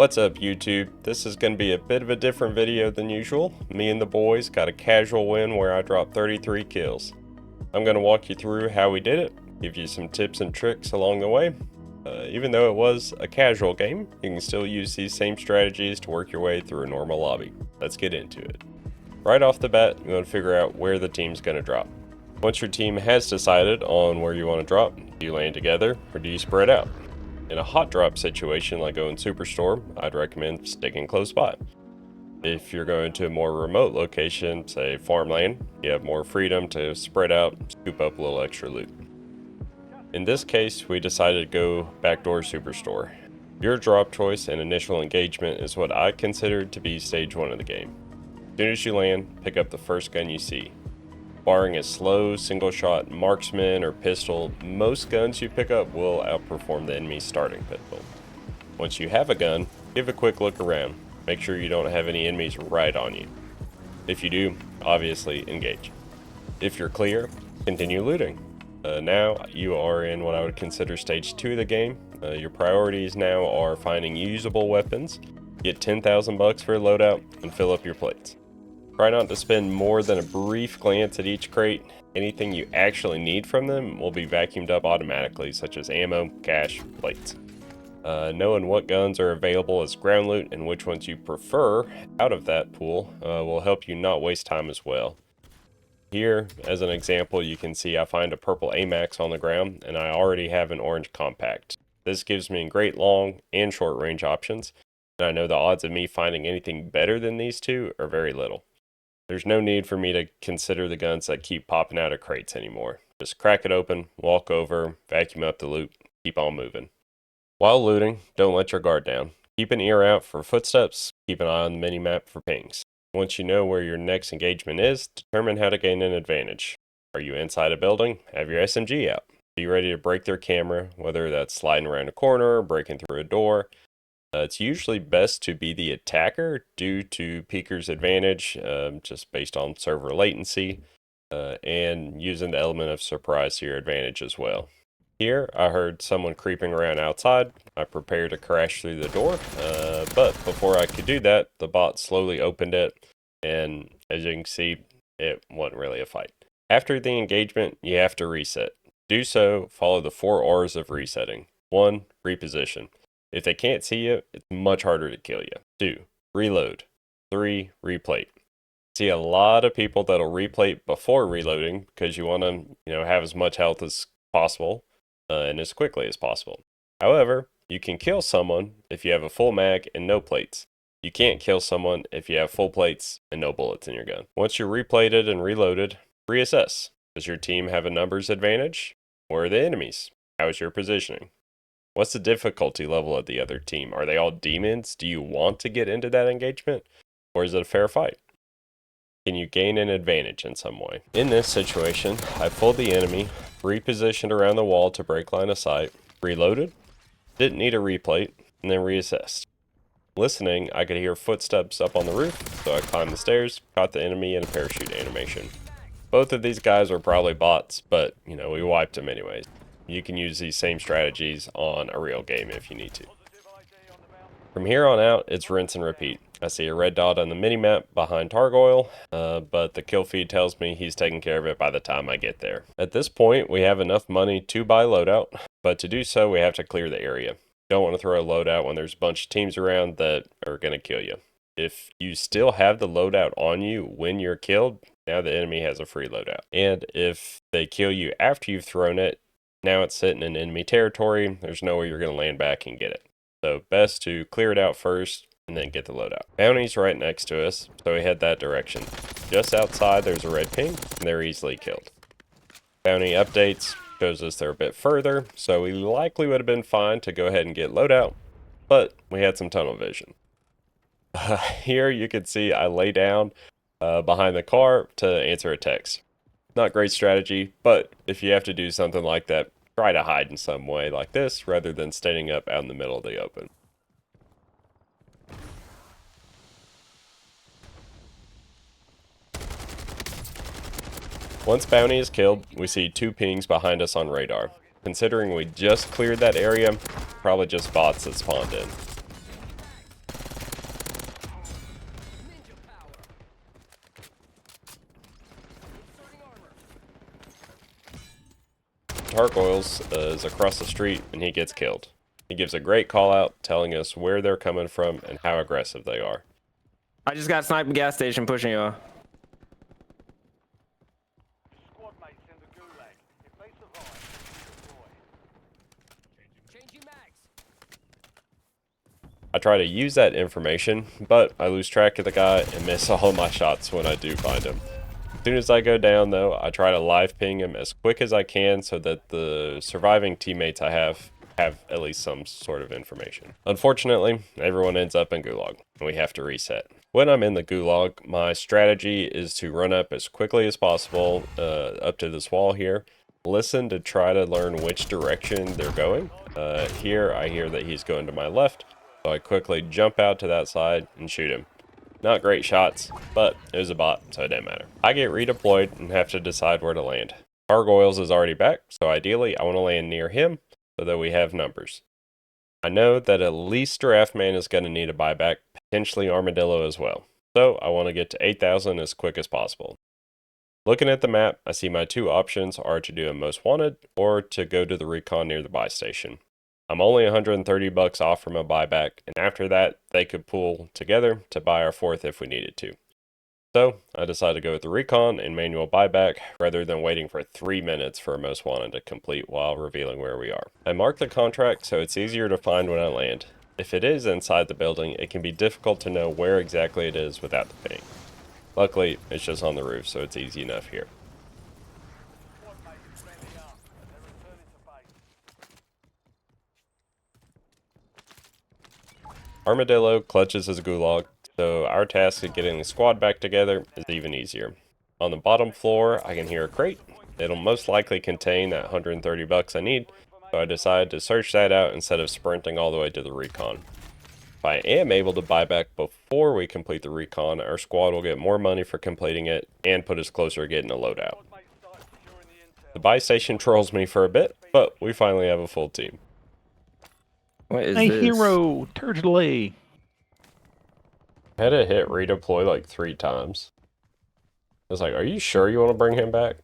What's up YouTube? This is going to be a bit of a different video than usual. Me and the boys got a casual win where I dropped 33 kills. I'm going to walk you through how we did it, give you some tips and tricks along the way. Even though it was a casual game, you can still use these same strategies to work your way through a normal lobby. Let's get into it. Right off the bat, you want to figure out where the team's going to drop. Once your team has decided on where you want to drop, do you land together or do you spread out? In a hot drop situation like going Superstore, I'd recommend sticking close by. If you're going to a more remote location, say farmland, you have more freedom to spread out, scoop up a little extra loot. In this case, we decided to go backdoor Superstore. Your drop choice and initial engagement is what I considered to be stage 1 of the game. As soon as you land, pick up the first gun you see. Barring a slow, single-shot marksman or pistol, most guns you pick up will outperform the enemy's starting pistol. Once you have a gun, give a quick look around. Make sure you don't have any enemies right on you. If you do, obviously engage. If you're clear, continue looting. Now you are in what I would consider stage 2 of the game. Your priorities now are finding usable weapons, get 10,000 bucks for a loadout, and fill up your plates. Try not to spend more than a brief glance at each crate. Anything you actually need from them will be vacuumed up automatically, such as ammo, cash, plates. Knowing what guns are available as ground loot and which ones you prefer out of that pool will help you not waste time as well. Here, as an example, you can see I find a purple AMAX on the ground and I already have an orange compact. This gives me great long and short range options, and I know the odds of me finding anything better than these two are very little. There's no need for me to consider the guns that keep popping out of crates anymore. Just crack it open, walk over, vacuum up the loot, keep on moving. While looting, don't let your guard down. Keep an ear out for footsteps, keep an eye on the minimap for pings. Once you know where your next engagement is, determine how to gain an advantage. Are you inside a building? Have your SMG out. Be ready to break their camera, whether that's sliding around a corner or breaking through a door. It's usually best to be the attacker due to peeker's advantage, just based on server latency, and using the element of surprise to your advantage as well. Here, I heard someone creeping around outside. I prepared to crash through the door, but before I could do that, the bot slowly opened it, and as you can see, it wasn't really a fight. After the engagement, you have to reset. Do so, follow the 4 R's of resetting. 1. Reposition. If they can't see you, it's much harder to kill you. 2. Reload. 3. Replate. See a lot of people that'll replate before reloading because you want to, have as much health as possible and as quickly as possible. However, you can kill someone if you have a full mag and no plates. You can't kill someone if you have full plates and no bullets in your gun. Once you're replated and reloaded, reassess. Does your team have a numbers advantage? Where are the enemies? How is your positioning? What's the difficulty level of the other team? Are they all demons? Do you want to get into that engagement? Or is it a fair fight? Can you gain an advantage in some way? In this situation, I pulled the enemy, repositioned around the wall to break line of sight, reloaded, didn't need a replate, and then reassessed. Listening, I could hear footsteps up on the roof, so I climbed the stairs, caught the enemy in a parachute animation. Both of these guys were probably bots, but, we wiped them anyways. You can use these same strategies on a real game if you need to. From here on out, it's rinse and repeat. I see a red dot on the minimap behind Targoyle, but the kill feed tells me he's taking care of it by the time I get there. At this point, we have enough money to buy loadout, but to do so, we have to clear the area. Don't want to throw a loadout when there's a bunch of teams around that are going to kill you. If you still have the loadout on you when you're killed, now the enemy has a free loadout. And if they kill you after you've thrown it, now it's sitting in enemy territory. There's no way you're going to land back and get it. So best to clear it out first and then get the loadout. Bounty's right next to us, so we head that direction. Just outside there's a red ping, and they're easily killed. Bounty updates shows us they're a bit further, so we likely would have been fine to go ahead and get loadout, but we had some tunnel vision. Here you can see I lay down behind the car to answer a text. Not great strategy, but if you have to do something like that, try to hide in some way like this rather than standing up out in the middle of the open. Once Bounty is killed, we see 2 pings behind us on radar. Considering we just cleared that area, probably just bots that spawned in. Targoyles is across the street and he gets killed. He gives a great call out telling us where they're coming from and how aggressive they are. I just got sniped at the gas station pushing you. Squad mates in the gulag. If they survive, deploy. Changing mags. I try to use that information, but I lose track of the guy and miss all of my shots when I do find him. As soon as I go down though, I try to live ping him as quick as I can so that the surviving teammates I have at least some sort of information. Unfortunately, everyone ends up in Gulag, and we have to reset. When I'm in the Gulag, my strategy is to run up as quickly as possible up to this wall here, listen to try to learn which direction they're going. Here, I hear that he's going to my left, so I quickly jump out to that side and shoot him. Not great shots, but it was a bot, so it didn't matter. I get redeployed and have to decide where to land. Gargoyles is already back, so ideally I want to land near him so that we have numbers. I know that at least Giraffe Man is going to need a buyback, potentially Armadillo as well. So I want to get to 8,000 as quick as possible. Looking at the map, I see my two options are to do a most wanted or to go to the recon near the buy station. I'm only $130 off from a buyback, and after that, they could pool together to buy our fourth if we needed to. So, I decided to go with the recon and manual buyback rather than waiting for 3 minutes for a most wanted to complete while revealing where we are. I mark the contract so it's easier to find when I land. If it is inside the building, it can be difficult to know where exactly it is without the ping. Luckily, it's just on the roof, so it's easy enough here. Armadillo clutches his gulag, so our task of getting the squad back together is even easier. On the bottom floor, I can hear a crate. It'll most likely contain that $130 I need, so I decided to search that out instead of sprinting all the way to the recon. If I am able to buy back before we complete the recon, our squad will get more money for completing it and put us closer to getting a loadout. The buy station trolls me for a bit, but we finally have a full team. What is a this? hero, turtle. I had to hit redeploy like 3 times. I was like, are you sure you want to bring him back?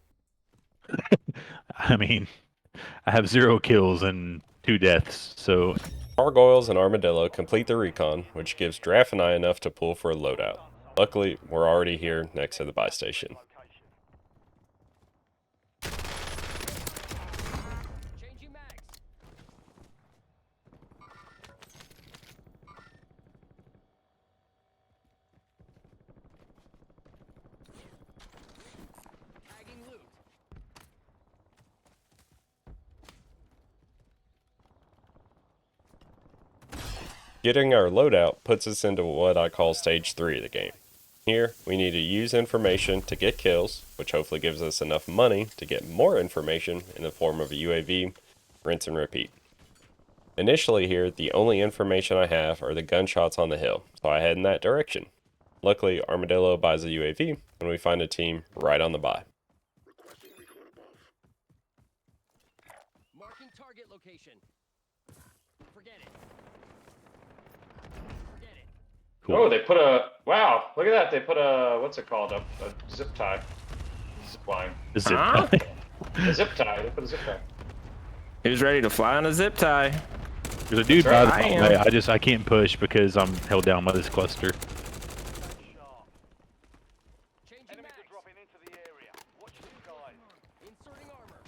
I mean, I have 0 kills and 2 deaths, so... Gargoyles and Armadillo complete the recon, which gives Giraffe and I enough to pull for a loadout. Luckily, we're already here next to the buy station. Getting our loadout puts us into what I call stage 3 of the game. Here, we need to use information to get kills, which hopefully gives us enough money to get more information in the form of a UAV, rinse and repeat. Initially here, the only information I have are the gunshots on the hill, so I head in that direction. Luckily, Armadillo buys a UAV, and we find a team right on the buy. Marking target location. Forget it. Cool. Oh, they put a, wow, look at that. They put a, what's it called? A zip tie. Zip line. The zip Huh? tie. A zip tie. They put a zip tie. He was ready to fly on a zip tie. There's a dude by That's the right. way. I can't push because I'm held down by this cluster. Changing Enemies mags. are dropping into the area. Watch the skies. Inserting armor.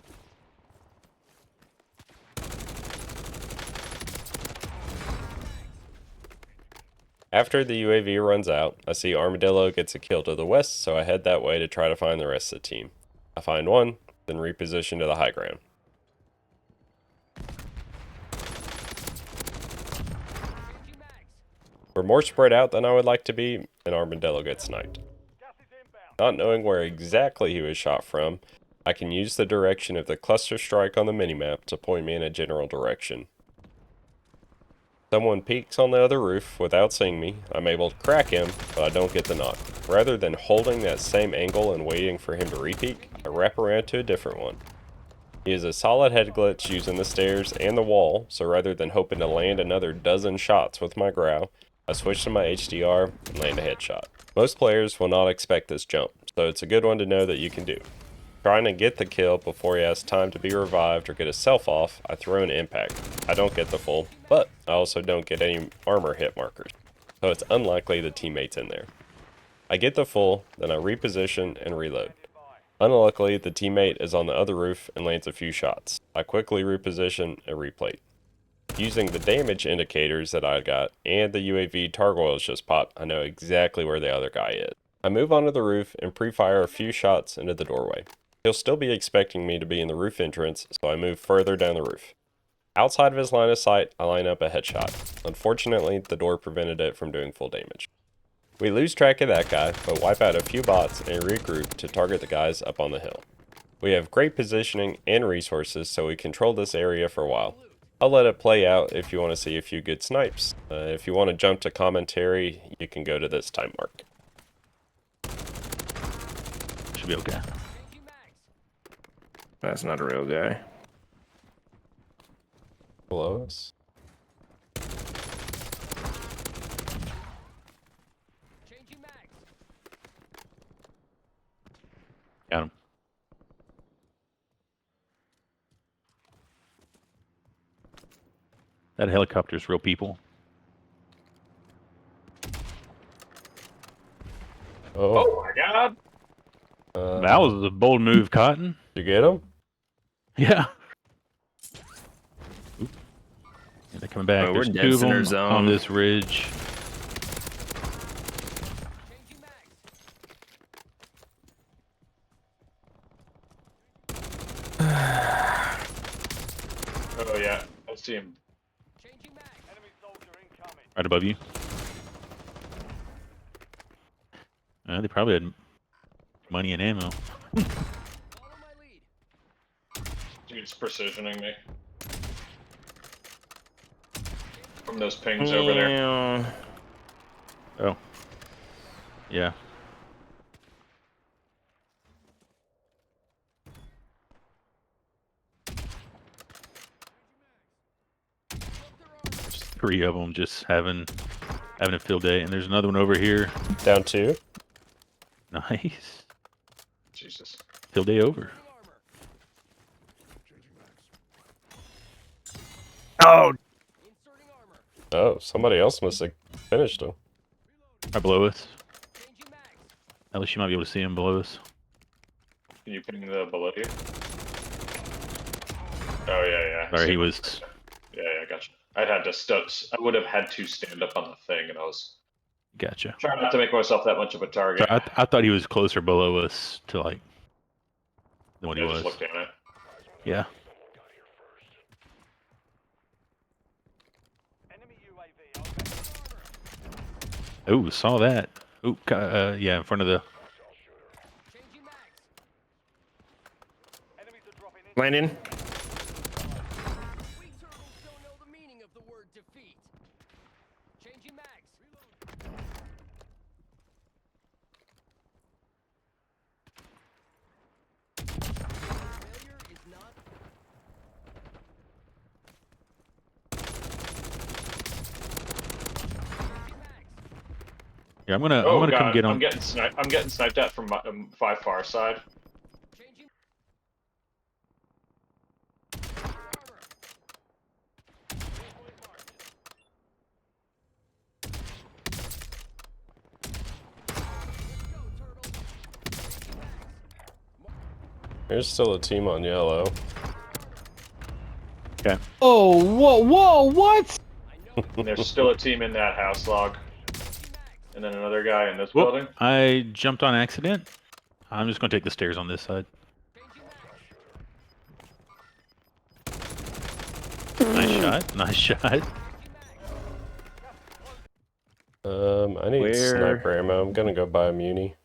After the UAV runs out, I see Armadillo gets a kill to the west, so I head that way to try to find the rest of the team. I find one, then reposition to the high ground. Changing mags. We're more spread out than I would like to be, and Armadillo gets sniped. Gas is inbound. Not knowing where exactly he was shot from, I can use the direction of the cluster strike on the minimap to point me in a general direction. Someone peeks on the other roof without seeing me. I'm able to crack him, but I don't get the knock. Rather than holding that same angle and waiting for him to re-peek, I wrap around to a different one. He is a solid head glitch using the stairs and the wall, so rather than hoping to land another dozen shots with my growl, I switch to my HDR and land a headshot. Most players will not expect this jump, so it's a good one to know that you can do. Trying to get the kill before he has time to be revived or get himself off, I throw an impact. I don't get the full, but I also don't get any armor hit markers, so it's unlikely the teammate's in there. I get the full, then I reposition and reload. Unluckily, the teammate is on the other roof and lands a few shots. I quickly reposition and replate. Using the damage indicators that I got and the UAV targoils just popped, I know exactly where the other guy is. I move onto the roof and pre-fire a few shots into the doorway. He'll still be expecting me to be in the roof entrance, so I move further down the roof. Outside of his line of sight, I line up a headshot. Unfortunately, the door prevented it from doing full damage. We lose track of that guy, but wipe out a few bots and regroup to target the guys up on the hill. We have great positioning and resources, so we control this area for a while. I'll let it play out if you want to see a few good snipes. If you want to jump to commentary, you can go to this time mark. Should be okay. Changing mags. That's not a real guy. Below us. Changing mags. Got him. That helicopter's real people. Oh my god! That was a bold move, Cotton. You get him? Yeah. Oop. Yeah, they're coming back. Oh, we're There's dead two of center them zone. on this ridge. Changing mags. Oh yeah, I see him. Changing mags. Enemy soldier incoming. Right above you. They probably had money and ammo. Follow my lead. Dude's precisioning me. From those pings over there. Yeah. Oh. Yeah. There's three of them just having a field day, and there's another one over here. Down 2. Nice. Jesus. Field day over. Oh, Inserting armor. Oh, somebody else must have finished him. Right below us. Changing mags. At least you might be able to see him below us. Can you ping the below you? Oh yeah, yeah. Sorry, he was. Yeah, yeah, gotcha. I would have had to stand up on the thing, and I was Gotcha. trying not to make myself that much of a target. So I thought he was closer below us to like than what he Yeah, was. just look down it. Yeah. Enemy UAV overhead. Oh, saw that. Oh, yeah, in front of the. Changing mags. Enemies are dropping in. landing. We turtles don't know the meaning of the word defeat. Changing mags. Failure is not. Changing mags. Yeah, I'm gonna Oh come god, get on. I'm getting sniped at from my, 5 far side. Changing armor. Waypoint marked. Let's go, turtles. Changing mags. There's still a team on yellow. Okay. Oh, whoa, what? I know And there's still a team in that house log. changing mags. And then another guy in this Whoop, building. I jumped on accident. I'm just gonna take the stairs on this side. Changing mags. Nice shot. Nice shot. Changing mags. I need Where? sniper ammo. I'm gonna go buy a muni.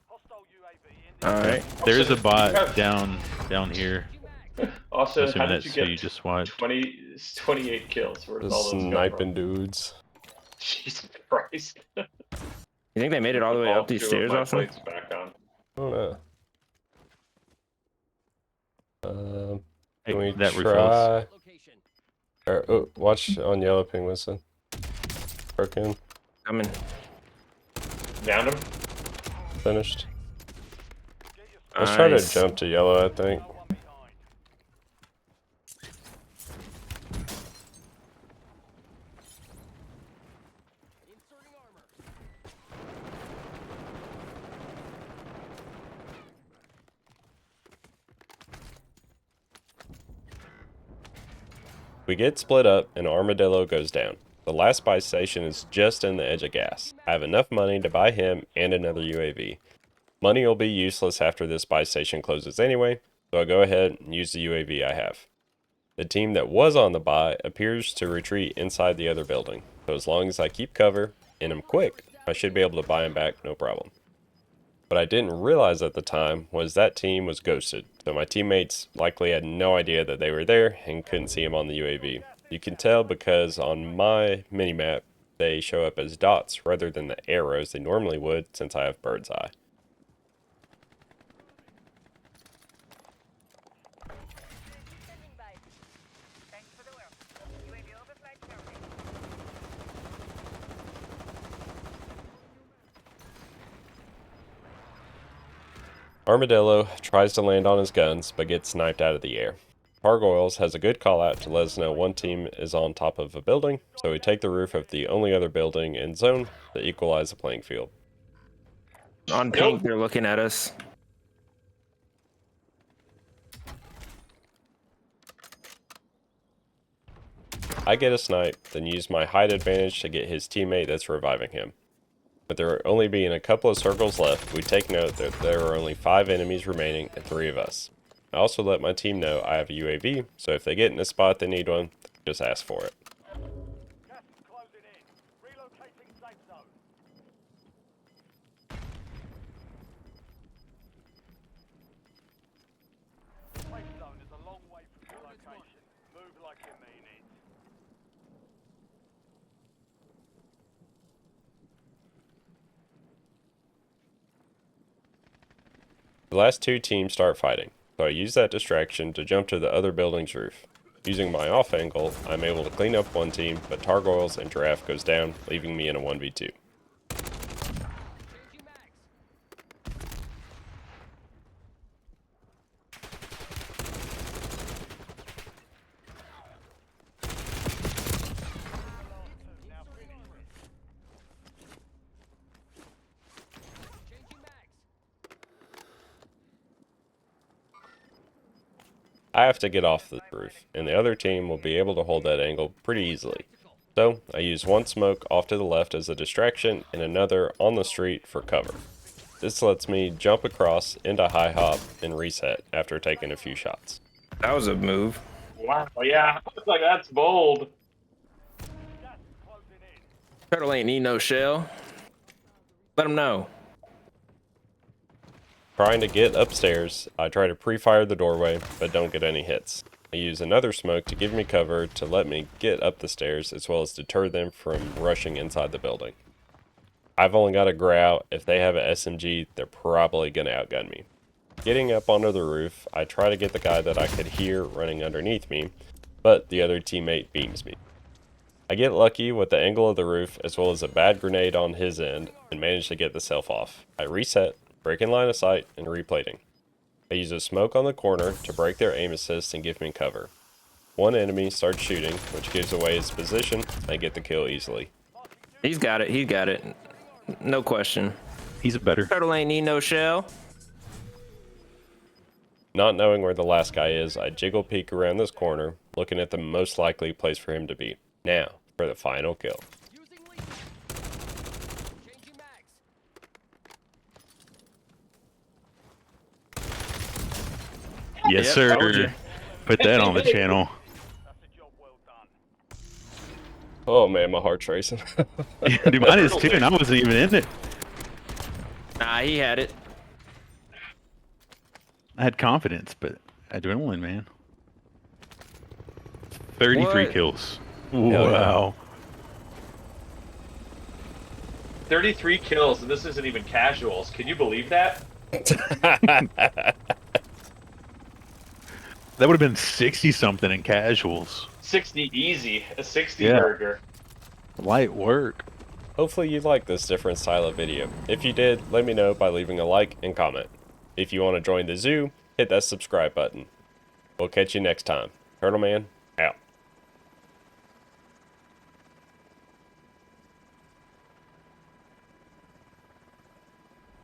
Hostile UAV in. All right. There's a bot down here. Changing mags. Austin, how Assuming did that's you who get you just watched. 28 kills? Where does Just all those come sniping from? dudes. Jesus Christ. You think they made it all the way up these Two of stairs, my Austin? plates back on. I don't know. Hey, Can we that refills. try? Location. Or, oh, watch on yellow ping, listen. Broken. Coming. Downed him. Finished. Get your Let's try to Nice. jump to yellow, I think. Inserting armor. We get split up and Armadillo goes down. The last buy station is just in the edge of gas. I have enough money to buy him and another UAV. Money will be useless after this buy station closes anyway, so I'll go ahead and use the UAV I have. The team that was on the buy appears to retreat inside the other building, so as long as I keep cover and am quick, I should be able to buy him back no problem. What I didn't realize at the time was that team was ghosted, so my teammates likely had no idea that they were there and couldn't see him on the UAV. You can tell because on my minimap, they show up as dots rather than the arrows they normally would since I have bird's eye. Armadillo tries to land on his guns, but gets sniped out of the air. Gargoyles has a good call out to let us know one team is on top of a building, so we take the roof of the only other building in zone to equalize the playing field. On pink, they're looking at us. I get a snipe, then use my height advantage to get his teammate that's reviving him. With there only being a couple of circles left, we take note that there are only 5 enemies remaining and 3 of us. I also let my team know I have a UAV, so if they get in a spot they need one, just ask for it. Gas is closing in. Relocating safe zone. Safe zone is a long way from your location. Move like you mean it. The last 2 teams start fighting, so I use that distraction to jump to the other building's roof. Using my off angle, I'm able to clean up one team, but Targoyles and Giraffe goes down, leaving me in a 1v2. Changing mags. Now finish. Changing mags. I have to get off the roof, and the other team will be able to hold that angle pretty easily. So, I use one smoke off to the left as a distraction and another on the street for cover. This lets me jump across into high hop and reset after taking a few shots. That was a move. Wow, yeah, like that's bold. Gas is closing in. Turtle ain't need no shell. Let him know. Trying to get upstairs, I try to pre-fire the doorway, but don't get any hits. I use another smoke to give me cover to let me get up the stairs, as well as deter them from rushing inside the building. I've only got a growl. If they have an SMG, they're probably going to outgun me. Getting up onto the roof, I try to get the guy that I could hear running underneath me, but the other teammate beams me. I get lucky with the angle of the roof, as well as a bad grenade on his end, and manage to get the self off. I reset, break in line of sight, and replating. I use a smoke on the corner to break their aim assist and give me cover. One enemy starts shooting, which gives away his position. I get the kill easily. He's got it. He got it. No question. He's a better. Turtle ain't need no shell. Not knowing where the last guy is, I jiggle peek around this corner, looking at the most likely place for him to be. Now, for the final kill. Using lead. Changing mags. Yes, Yep, told you. sir. Put that on the channel. That's a job well done. Oh man, my heart's racing. Dude, mine is too, and I wasn't even in it. Nah, he had it. I had confidence, but adrenaline, man. 33 What? kills. yeah. Wow. 33 kills, and this isn't even casuals. Can you believe that? That would have been 60 something in casuals. 60 easy, a 60 Yeah. burger. Light work. Hopefully you liked this different style of video. If you did, let me know by leaving a like and comment. If you want to join the zoo, hit that subscribe button. We'll catch you next time. Turtle Man, out.